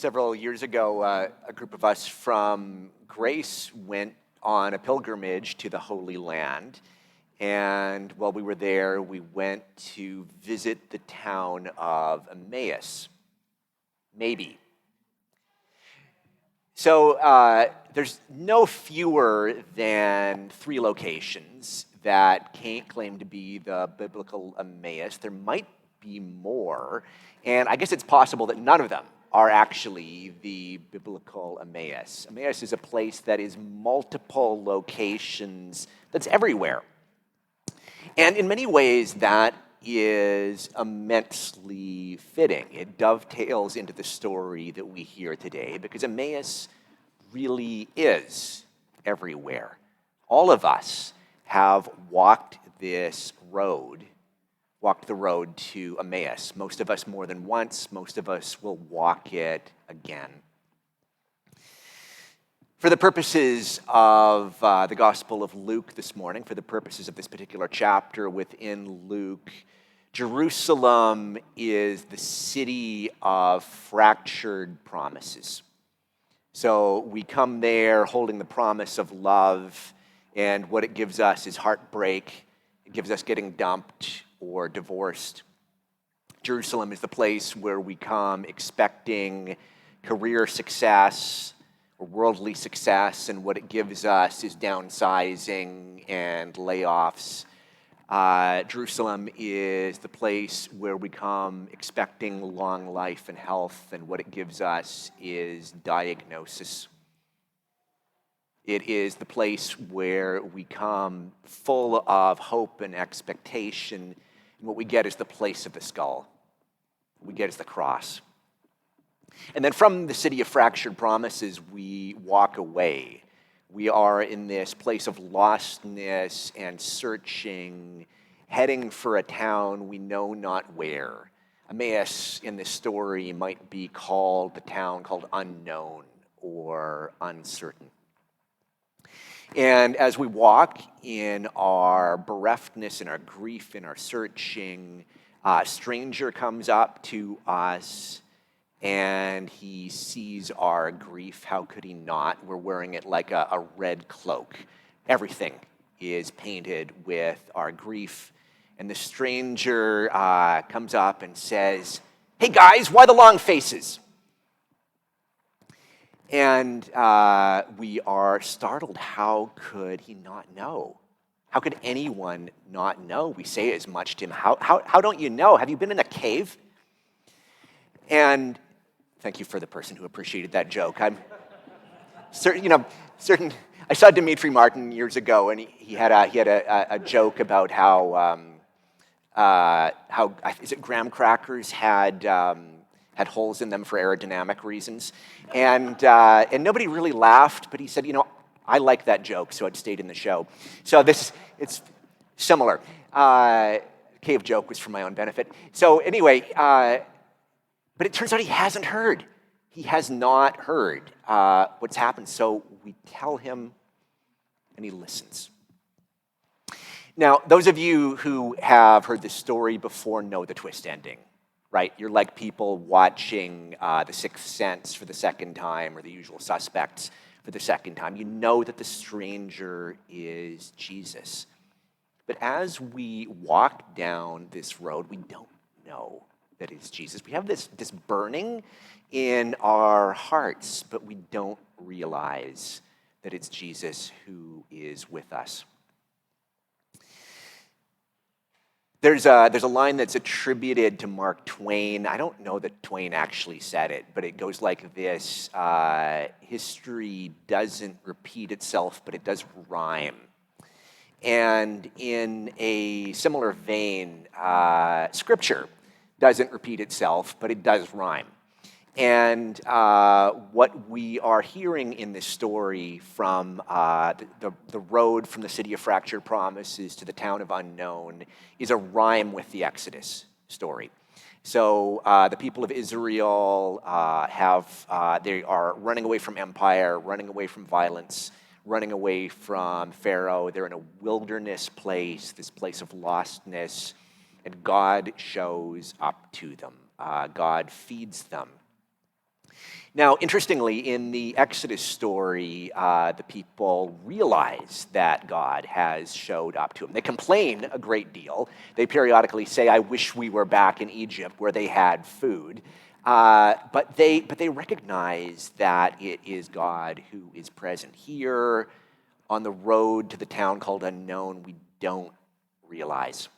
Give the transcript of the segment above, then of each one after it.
Several years ago, a group of us from Grace went on a pilgrimage to the Holy Land. And while we were there, we went to visit the town of Emmaus. Maybe. So there's no fewer than 3 locations that can't claim to be the biblical Emmaus. There might be more. And I guess it's possible that none of them are actually the biblical Emmaus. Emmaus is a place that is multiple locations, that's everywhere. And in many ways, that is immensely fitting. It dovetails into the story that we hear today, because Emmaus really is everywhere. All of us have walked this road, walked the road to Emmaus. Most of us more than once. Most of us will walk it again. For the purposes of the Gospel of Luke this morning, for the purposes of this particular chapter within Luke, Jerusalem is the city of fractured promises. So we come there holding the promise of love, and what it gives us is heartbreak. It gives us getting dumped or divorced. Jerusalem is the place where we come expecting career success or worldly success, and what it gives us is downsizing and layoffs. Jerusalem is the place where we come expecting long life and health, and what it gives us is diagnosis. It is the place where we come full of hope and expectation, and what we get is the place of the skull. What we get is the cross. And then from the city of fractured promises, we walk away. We are in this place of lostness and searching, heading for a town we know not where. Emmaus in this story might be called the town called unknown or uncertain. And as we walk in our bereftness, in our grief, in our searching, a stranger comes up to us and he sees our grief. How could he not? We're wearing it like a red cloak. Everything is painted with our grief. And the stranger comes up and says, "Hey guys, why the long faces?" And we are startled. How could he not know? How could anyone not know? We say as much to him. How don't you know? Have you been in a cave? And thank you for the person who appreciated that joke. I'm certain. I saw Dimitri Martin years ago, and he had a joke about how is it graham crackers had holes in them for aerodynamic reasons, and nobody really laughed, but he said, I like that joke, so it stayed in the show. So it's similar. Cave joke was for my own benefit. So anyway, but it turns out he hasn't heard. He has not heard what's happened. So we tell him, and he listens. Now, those of you who have heard this story before know the twist ending, right? You're like people watching The Sixth Sense for the second time, or The Usual Suspects for the second time. You know that the stranger is Jesus. But as we walk down this road, we don't know that it's Jesus. We have this burning in our hearts, but we don't realize that it's Jesus who is with us. There's a line that's attributed to Mark Twain. I don't know that Twain actually said it, but it goes like this. History doesn't repeat itself, but it does rhyme. And in a similar vein, Scripture doesn't repeat itself, but it does rhyme. And what we are hearing in this story from the road from the city of fractured promises to the town of unknown is a rhyme with the Exodus story. So the people of Israel they are running away from empire, running away from violence, running away from Pharaoh. They're in a wilderness place, this place of lostness, and God shows up to them. God feeds them. Now, interestingly, in the Exodus story, the people realize that God has showed up to them. They complain a great deal. They periodically say, "I wish we were back in Egypt where they had food." But they recognize that it is God who is present. Here on the road to the town called Unknown, we don't realize.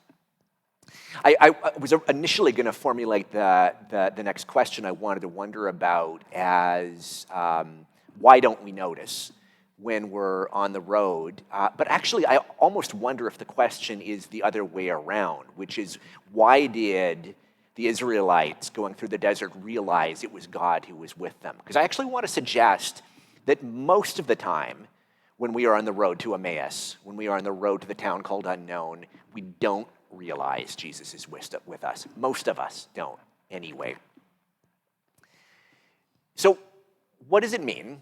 I was initially going to formulate the next question I wanted to wonder about as why don't we notice when we're on the road? But actually, I almost wonder if the question is the other way around, which is why did the Israelites going through the desert realize it was God who was with them? Because I actually want to suggest that most of the time when we are on the road to Emmaus, when we are on the road to the town called Unknown, we don't realize Jesus is with us. Most of us don't, anyway. So, what does it mean?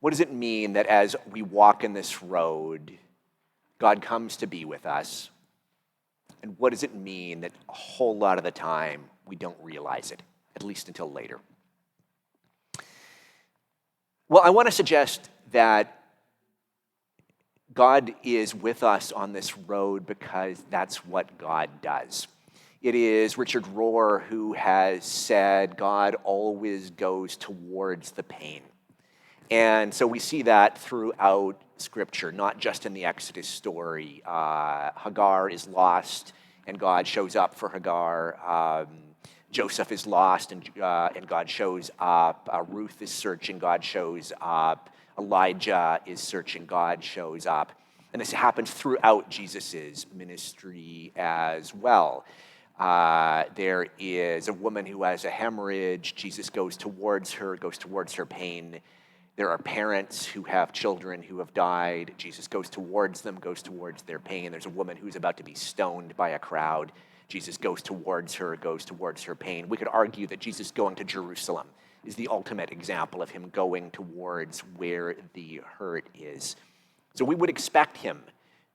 What does it mean that as we walk in this road, God comes to be with us? And what does it mean that a whole lot of the time we don't realize it, at least until later? Well, I want to suggest that God is with us on this road because that's what God does. It is Richard Rohr who has said God always goes towards the pain. And so we see that throughout Scripture, not just in the Exodus story. Hagar is lost, and God shows up for Hagar. Joseph is lost, and God shows up. Ruth is searching, God shows up. Elijah is searching, God shows up. And this happens throughout Jesus' ministry as well. There is a woman who has a hemorrhage. Jesus goes towards her pain. There are parents who have children who have died. Jesus goes towards them, goes towards their pain. There's a woman who's about to be stoned by a crowd. Jesus goes towards her pain. We could argue that Jesus going to Jerusalem is the ultimate example of him going towards where the hurt is. So we would expect him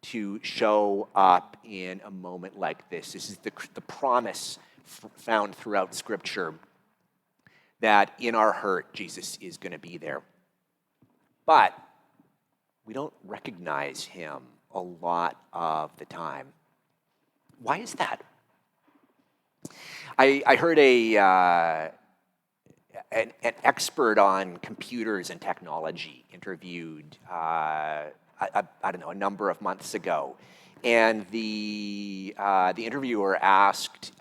to show up in a moment like this. This is the promise found throughout Scripture that in our hurt, Jesus is going to be there. But we don't recognize him a lot of the time. Why is that? I heard an expert on computers and technology interviewed, I don't know, a number of months ago. And the interviewer asked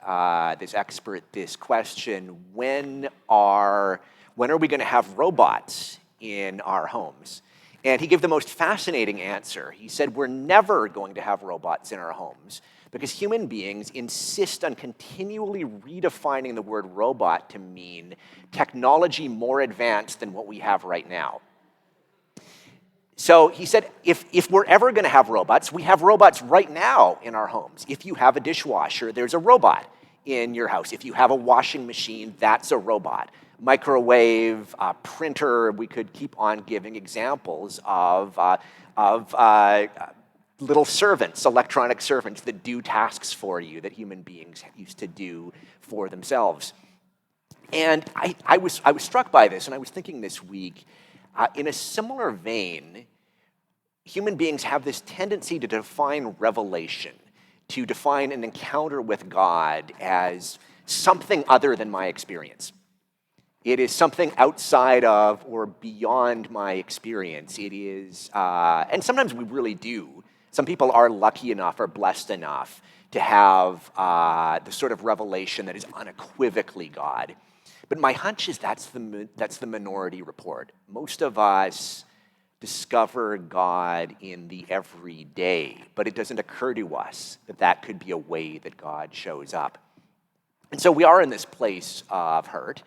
this expert this question: when are we going to have robots in our homes? And he gave the most fascinating answer. He said, we're never going to have robots in our homes because human beings insist on continually redefining the word robot to mean technology more advanced than what we have right now. So he said, if we're ever going to have robots, we have robots right now in our homes. If you have a dishwasher, there's a robot in your house. If you have a washing machine, that's a robot. Microwave, printer, we could keep on giving examples of little servants, electronic servants that do tasks for you that human beings used to do for themselves. And I was struck by this, and I was thinking this week, in a similar vein, human beings have this tendency to define revelation, to define an encounter with God as something other than my experience. It is something outside of or beyond my experience. It is, and sometimes we really do. Some people are lucky enough or blessed enough to have the sort of revelation that is unequivocally God. But my hunch is that's the minority report. Most of us discover God in the everyday, but it doesn't occur to us that that could be a way that God shows up. And so we are in this place of hurt.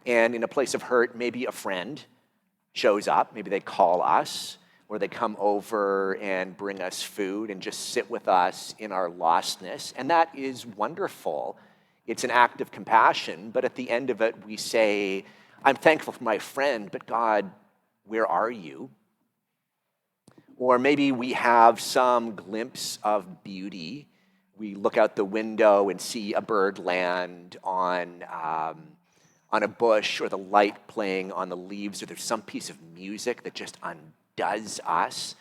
And in a place of hurt, maybe a friend shows up. Maybe they call us, or they come over and bring us food and just sit with us in our lostness. And that is wonderful. It's an act of compassion. But at the end of it, we say, I'm thankful for my friend, but God, where are you? Or maybe we have some glimpse of beauty. We look out the window and see a bird land on on a bush, or the light playing on the leaves, or there's some piece of music that just undoes us.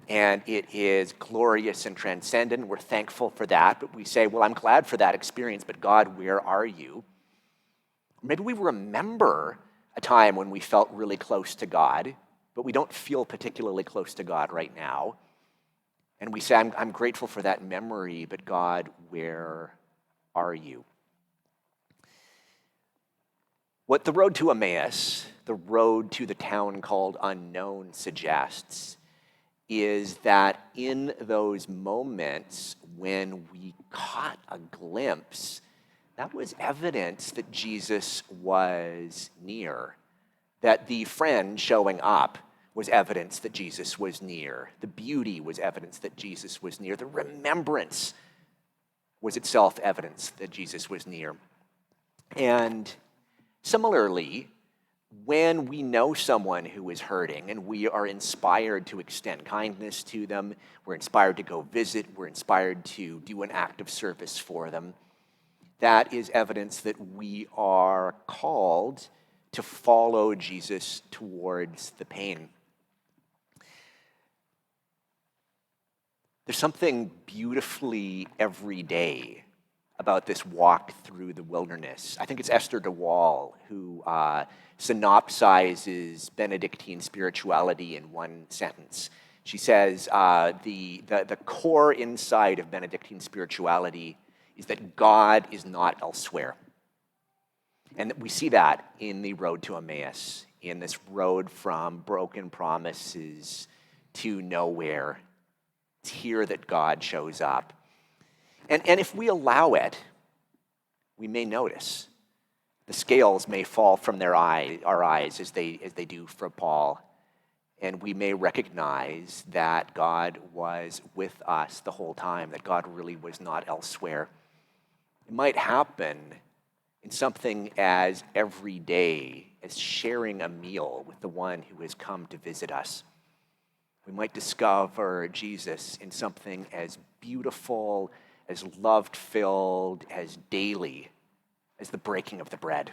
And it is glorious and transcendent. We're thankful for that, but we say, well, I'm glad for that experience, but God, where are you? Maybe we remember a time when we felt really close to God, but we don't feel particularly close to God right now. And we say, I'm grateful for that memory, but God, where are you? What the road to Emmaus, the road to the town called Unknown, suggests is that in those moments when we caught a glimpse, that was evidence that Jesus was near, that the friend showing up was evidence that Jesus was near. The beauty was evidence that Jesus was near. The remembrance was itself evidence that Jesus was near. And similarly, when we know someone who is hurting and we are inspired to extend kindness to them, we're inspired to go visit, we're inspired to do an act of service for them, that is evidence that we are called to follow Jesus towards the pain. There's something beautifully everyday about this walk through the wilderness. I think it's Esther de Waal who synopsizes Benedictine spirituality in one sentence. She says the core insight of Benedictine spirituality is that God is not elsewhere. And we see that in the road to Emmaus, in this road from broken promises to nowhere. It's here that God shows up. And if we allow it, we may notice. The scales may fall from our eyes as they do for Paul. And we may recognize that God was with us the whole time, that God really was not elsewhere. It might happen in something as everyday as sharing a meal with the one who has come to visit us. We might discover Jesus in something as beautiful, as love-filled, as daily as the breaking of the bread.